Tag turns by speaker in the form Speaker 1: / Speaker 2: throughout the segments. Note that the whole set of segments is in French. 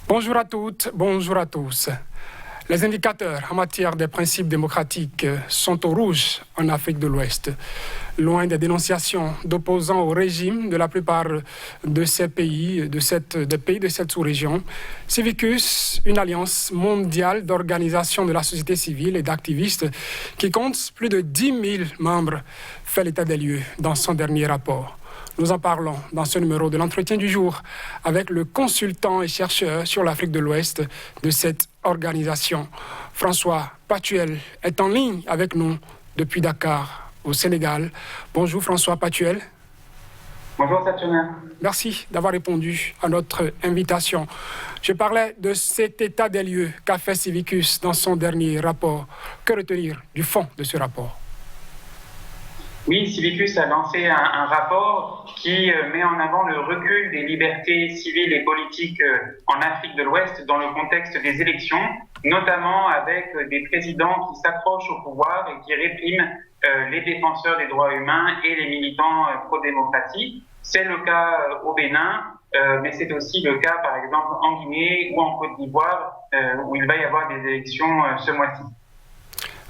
Speaker 1: Bonjour à toutes, bonjour à tous. Les indicateurs en matière des principes démocratiques sont au rouge en Afrique de l'Ouest. Loin des dénonciations d'opposants au régime de la plupart de ces pays, des pays de cette sous-région, Civicus, une alliance mondiale d'organisations de la société civile et d'activistes qui compte plus de 10 000 membres, fait l'état des lieux dans son dernier rapport. Nous en parlons dans ce numéro de l'entretien du jour avec le consultant et chercheur sur l'Afrique de l'Ouest de cette organisation. François Patuel est en ligne avec nous depuis Dakar, au Sénégal. Bonjour François Patuel.
Speaker 2: Bonjour Saturnin.
Speaker 1: Merci d'avoir répondu à notre invitation. Je parlais de cet état des lieux qu'a fait Civicus dans son dernier rapport. Que retenir du fond de ce rapport ?
Speaker 2: Oui, Civicus a lancé un rapport qui met en avant le recul des libertés civiles et politiques en Afrique de l'Ouest dans le contexte des élections, notamment avec des présidents qui s'accrochent au pouvoir et qui répriment les défenseurs des droits humains et les militants pro-démocratie. C'est le cas au Bénin, mais c'est aussi le cas par exemple en Guinée ou en Côte d'Ivoire où il va y avoir des élections ce mois-ci.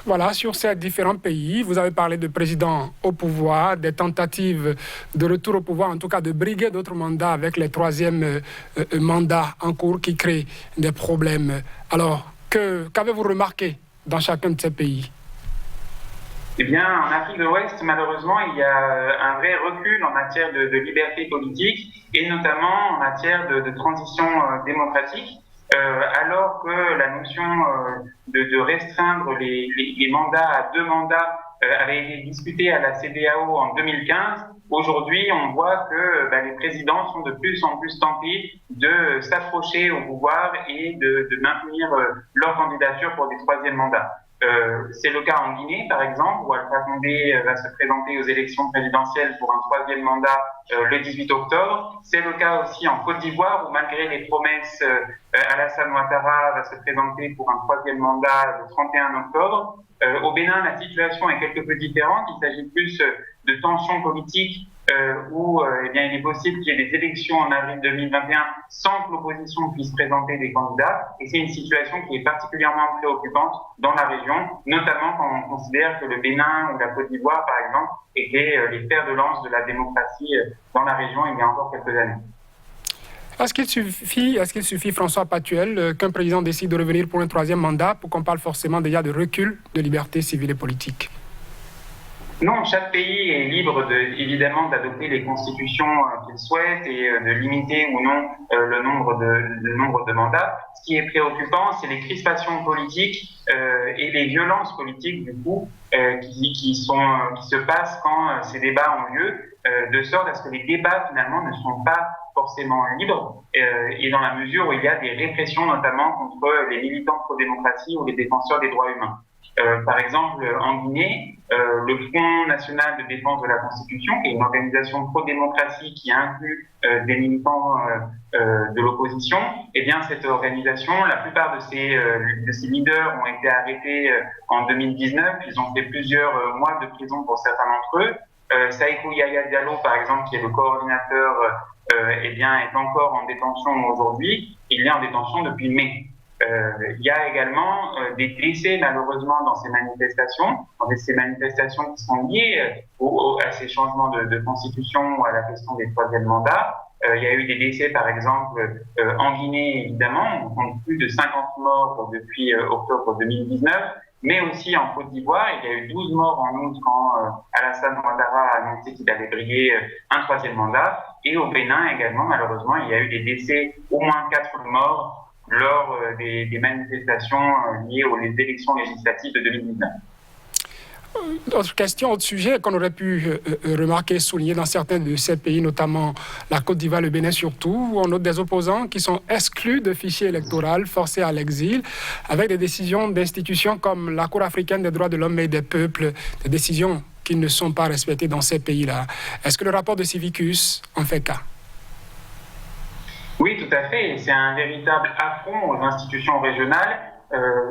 Speaker 1: Voilà, sur ces différents pays, vous avez parlé de présidents au pouvoir, des tentatives de retour au pouvoir, en tout cas de briguer d'autres mandats avec les troisièmes mandats en cours qui créent des problèmes. Alors, qu'avez-vous remarqué dans chacun de ces pays ?
Speaker 2: Eh bien, en Afrique de l'Ouest, malheureusement, il y a un vrai recul en matière de liberté politique et notamment en matière de transition démocratique. Alors que la notion de restreindre les mandats à 2 mandats avait été discutée à la CEDEAO en 2015, aujourd'hui on voit que les présidents sont de plus en plus tentés de s'approcher au pouvoir et de maintenir leur candidature pour des 3e mandats. C'est le cas en Guinée, par exemple, où Alpha Condé va se présenter aux élections présidentielles pour un 3e mandat le 18 octobre. C'est le cas aussi en Côte d'Ivoire, où malgré les promesses, Alassane Ouattara va se présenter pour un 3e mandat le 31 octobre. Au Bénin, la situation est quelque peu différente. Il s'agit plus de tensions politiques où il est possible qu'il y ait des élections en avril 2021 sans que l'opposition puisse présenter des candidats. Et c'est une situation qui est particulièrement préoccupante dans la région, notamment quand on considère que le Bénin ou la Côte d'Ivoire, par exemple, étaient les fers de lance de la démocratie dans la région il y a encore quelques années.
Speaker 1: Est-ce qu'il suffit, François Patuel, qu'un président décide de revenir pour un 3e mandat pour qu'on parle forcément déjà de recul de liberté civile et politique ?
Speaker 2: Non, chaque pays est libre évidemment d'adopter les constitutions qu'il souhaite et de limiter ou non le nombre de mandats. Ce qui est préoccupant, c'est les crispations politiques et les violences politiques du coup qui se passent quand ces débats ont lieu, de sorte à ce que les débats finalement ne sont pas forcément libres et dans la mesure où il y a des répressions notamment contre les militants pro-démocratie ou les défenseurs des droits humains. Par exemple, en Guinée, le Front national de défense de la Constitution, qui est une organisation pro-démocratie qui inclut des militants de l'opposition, eh bien cette organisation, la plupart de ses leaders ont été arrêtés en 2019. Ils ont fait plusieurs mois de prison pour certains d'entre eux. Saïkou Yaya Diallo, par exemple, qui est le coordinateur, est encore en détention aujourd'hui. Il est en détention depuis mai. Il y a également des décès malheureusement dans ces manifestations qui sont liées à ces changements de constitution ou à la question des 3e mandats. Il y a eu des décès par exemple en Guinée évidemment, on compte plus de 50 morts depuis octobre 2019, mais aussi en Côte d'Ivoire, il y a eu 12 morts en août quand Alassane Ouattara a annoncé qu'il allait briguer un 3e mandat, et au Bénin également malheureusement il y a eu des décès, au moins 4 morts lors des manifestations liées aux élections législatives de 2019.
Speaker 1: Autre question, autre sujet qu'on aurait pu remarquer, souligner dans certains de ces pays, notamment la Côte d'Ivoire, le Bénin surtout, où on note des opposants qui sont exclus de fichier électoral, forcés à l'exil, avec des décisions d'institutions comme la Cour africaine des droits de l'homme et des peuples, des décisions qui ne sont pas respectées dans ces pays-là. Est-ce que le rapport de Civicus en fait cas ?
Speaker 2: Oui, tout à fait. C'est un véritable affront aux institutions régionales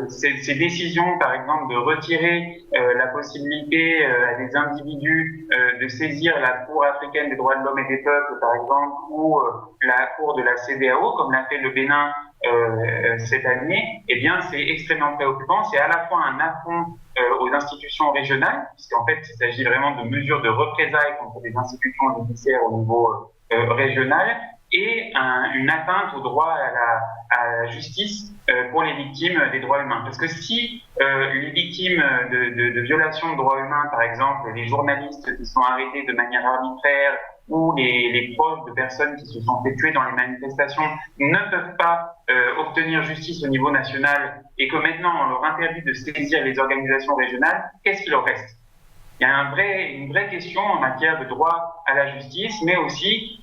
Speaker 2: ces décisions, par exemple, de retirer la possibilité à des individus de saisir la Cour africaine des droits de l'homme et des peuples, par exemple, ou la Cour de la CEDEAO, comme l'a fait le Bénin cette année, eh bien, c'est extrêmement préoccupant. C'est à la fois un affront aux institutions régionales, puisqu'en fait, il s'agit vraiment de mesures de représailles contre des institutions judiciaires au niveau régional, et une atteinte au droit à la justice pour les victimes des droits humains. Parce que si les victimes de violations de droits humains, par exemple les journalistes qui sont arrêtés de manière arbitraire, ou les proches de personnes qui se sont fait tuer dans les manifestations ne peuvent pas obtenir justice au niveau national, et que maintenant on leur interdit de saisir les organisations régionales, qu'est-ce qu'il leur reste? Il y a une vraie question en matière de droit à la justice, mais aussi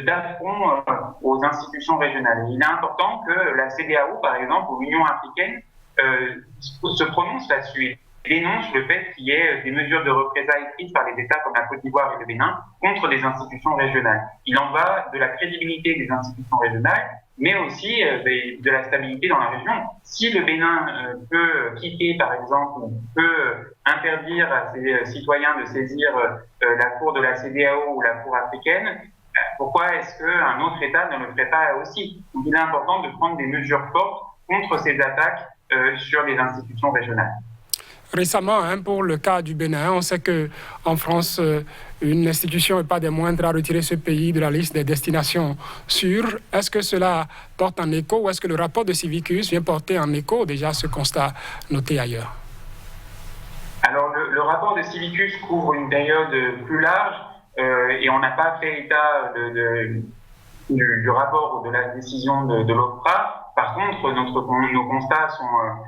Speaker 2: d'affront aux institutions régionales. Et il est important que la CEDEAO, par exemple, ou l'Union africaine, se prononce là-dessus et dénonce le fait qu'il y ait des mesures de représailles prises par les États comme la Côte d'Ivoire et le Bénin contre des institutions régionales. Il en va de la crédibilité des institutions régionales, mais aussi de la stabilité dans la région. Si le Bénin peut quitter, par exemple, ou peut interdire à ses citoyens de saisir la Cour de la CEDEAO ou la Cour africaine, pourquoi est-ce qu'un autre État ne le ferait pas aussi? Donc il est important de prendre des mesures fortes contre ces attaques sur les institutions régionales.
Speaker 1: Récemment, pour le cas du Bénin, on sait qu'en France, une institution n'est pas des moindres à retirer ce pays de la liste des destinations sûres. Est-ce que cela porte en écho, ou est-ce que le rapport de Civicus vient porter en écho déjà ce constat noté ailleurs?
Speaker 2: Alors, le rapport de Civicus couvre une période plus large et on n'a pas fait état du rapport ou de la décision de l'OFPRA. Par contre, nos constats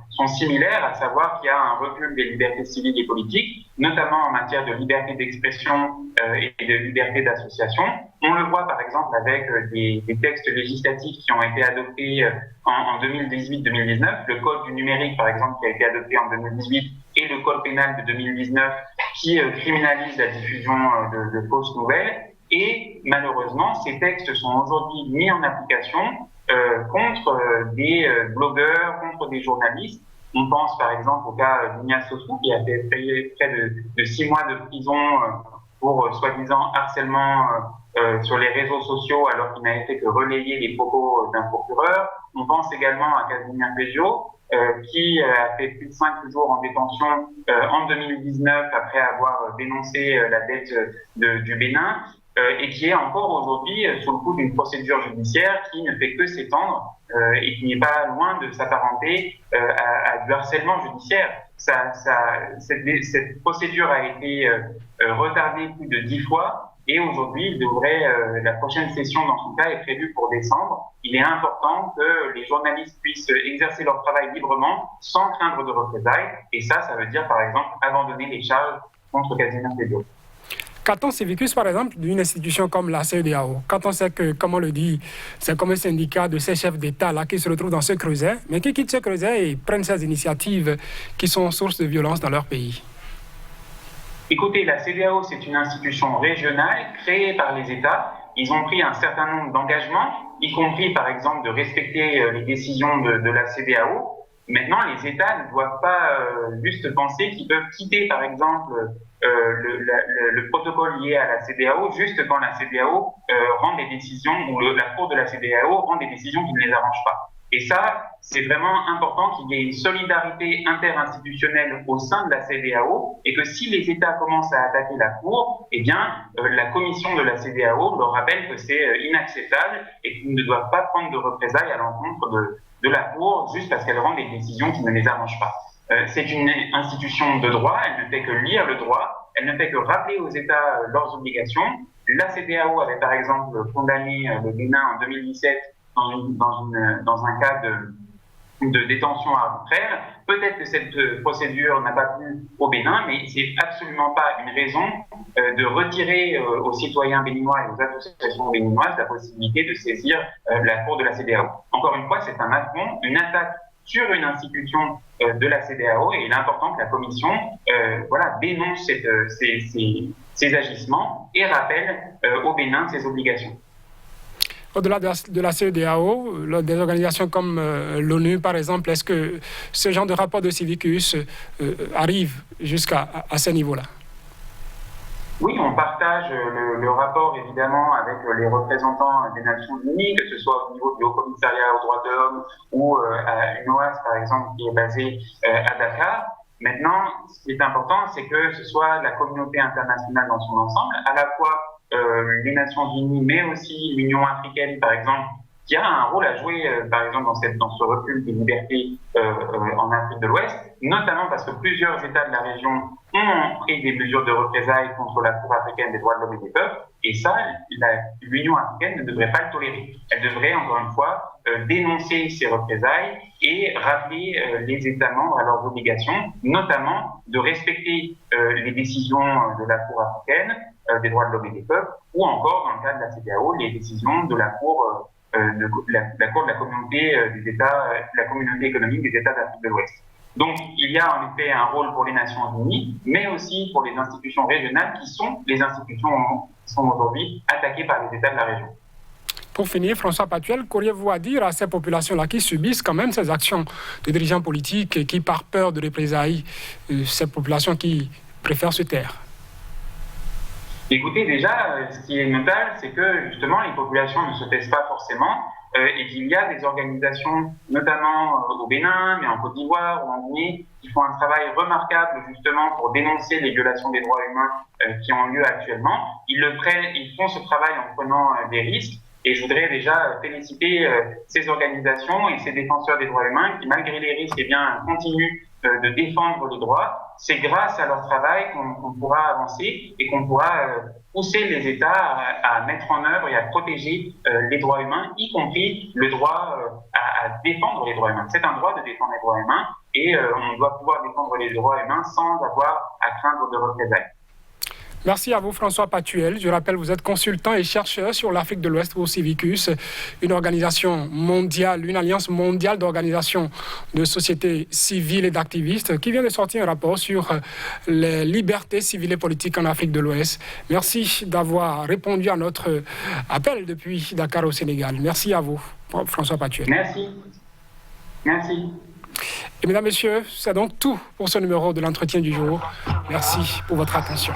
Speaker 2: sont similaires, à savoir qu'il y a un recul des libertés civiles et politiques, notamment en matière de liberté d'expression et de liberté d'association. On le voit par exemple avec des textes législatifs qui ont été adoptés en 2018-2019, le Code du numérique par exemple qui a été adopté en 2018 et le Code pénal de 2019 qui criminalise la diffusion de fausses nouvelles. Et malheureusement, ces textes sont aujourd'hui mis en application contre des blogueurs, contre des journalistes. On pense par exemple au cas d'Ignace Sossou qui a fait près de 6 mois de prison pour soi-disant harcèlement sur les réseaux sociaux alors qu'il n'avait fait que relayer les propos d'un procureur. On pense également à Casimir Béjot qui a fait plus de 5 jours en détention en 2019 après avoir dénoncé la dette du Bénin. Et qui est encore aujourd'hui sous le coup d'une procédure judiciaire qui ne fait que s'étendre et qui n'est pas loin de s'apparenter à du harcèlement judiciaire. Cette procédure a été retardée plus de 10 fois et aujourd'hui, la prochaine session dans son cas est prévue pour décembre. Il est important que les journalistes puissent exercer leur travail librement sans craindre de représailles, et ça veut dire par exemple abandonner les charges contre Casimir Béjot.
Speaker 1: Qu'attend Civicus, par exemple, d'une institution comme la CEDEAO? Quand on sait que, comme on le dit, c'est comme un syndicat de ces chefs d'État-là qui se retrouvent dans ce creuset, mais qui quittent ce creuset et prennent ces initiatives qui sont source de violence dans leur pays.
Speaker 2: Écoutez, la CEDEAO, c'est une institution régionale créée par les États. Ils ont pris un certain nombre d'engagements, y compris, par exemple, de respecter les décisions de la CEDEAO. Maintenant, les États ne doivent pas juste penser qu'ils peuvent quitter, par exemple, le protocole lié à la CEDEAO juste quand la CEDEAO rend des décisions, ou la Cour de la CEDEAO rend des décisions qui ne les arrangent pas. Et ça, c'est vraiment important qu'il y ait une solidarité interinstitutionnelle au sein de la CEDEAO, et que si les États commencent à attaquer la Cour, eh bien, la commission de la CEDEAO leur rappelle que c'est inacceptable et qu'ils ne doivent pas prendre de représailles à l'encontre de la Cour juste parce qu'elle rend des décisions qui ne les arrangent pas. C'est une institution de droit, elle ne fait que lire le droit, elle ne fait que rappeler aux États leurs obligations. La CEDEAO avait par exemple condamné le Bénin en 2017 dans un cas de détention arbitraire. Peut-être que cette procédure n'a pas plu au Bénin, mais c'est absolument pas une raison de retirer aux citoyens béninois et aux associations béninoises la possibilité de saisir la Cour de la CEDEAO. Encore une fois, c'est un affront, une attaque sur une institution de la CEDEAO, et il est important que la Commission dénonce ces agissements et rappelle au Bénin ses obligations.
Speaker 1: au-delà de la CEDEAO, des organisations comme l'ONU, par exemple, est-ce que ce genre de rapport de Civicus arrive jusqu'à ces niveaux-là?
Speaker 2: Oui, on partage le rapport évidemment avec les représentants des Nations Unies, que ce soit au niveau du Haut-Commissariat aux droits de l'homme ou à UNOAS par exemple qui est basé à Dakar. Maintenant, ce qui est important, c'est que ce soit la communauté internationale dans son ensemble, à la fois les Nations Unies, mais aussi l'Union africaine par exemple, qui a un rôle à jouer, par exemple, dans ce recul des libertés en Afrique de l'Ouest, notamment parce que plusieurs États de la région ont pris des mesures de représailles contre la Cour africaine des droits de l'homme et des peuples, et ça, l'Union africaine ne devrait pas le tolérer. Elle devrait, encore une fois, dénoncer ces représailles et rappeler les États membres à leurs obligations, notamment de respecter les décisions de la Cour africaine des droits de l'homme et des peuples, ou encore, dans le cas de la CEDEAO, les décisions de la Cour la Cour de la communauté des États, la communauté économique des États d'Afrique de l'Ouest. Donc, il y a en effet un rôle pour les Nations Unies, mais aussi pour les institutions régionales qui sont les institutions qui sont aujourd'hui attaquées par les États de la région.
Speaker 1: Pour finir, François Patuel, qu'auriez-vous à dire à ces populations-là qui subissent quand même ces actions de dirigeants politiques et qui, par peur de représailles, ces populations qui préfèrent se taire?
Speaker 2: Écoutez, déjà, ce qui est notable, c'est que justement, les populations ne se taisent pas forcément et qu'il y a des organisations, notamment au Bénin, mais en Côte d'Ivoire ou en Guinée, qui font un travail remarquable justement pour dénoncer les violations des droits humains qui ont lieu actuellement. Ils font ce travail en prenant des risques. Et je voudrais déjà féliciter ces organisations et ces défenseurs des droits humains qui, malgré les risques, continuent de défendre les droits. C'est grâce à leur travail qu'on pourra avancer et qu'on pourra pousser les États à mettre en œuvre et à protéger les droits humains, y compris le droit à défendre les droits humains. C'est un droit de défendre les droits humains et on doit pouvoir défendre les droits humains sans avoir à craindre de représailles.
Speaker 1: Merci à vous, François Patuel. Je rappelle, vous êtes consultant et chercheur sur l'Afrique de l'Ouest pour Civicus, une organisation mondiale, une alliance mondiale d'organisations de sociétés civiles et d'activistes qui vient de sortir un rapport sur les libertés civiles et politiques en Afrique de l'Ouest. Merci d'avoir répondu à notre appel depuis Dakar au Sénégal. Merci à vous, François Patuel.
Speaker 2: Merci. Merci.
Speaker 1: Et mesdames, messieurs, c'est donc tout pour ce numéro de l'entretien du jour. Merci pour votre attention.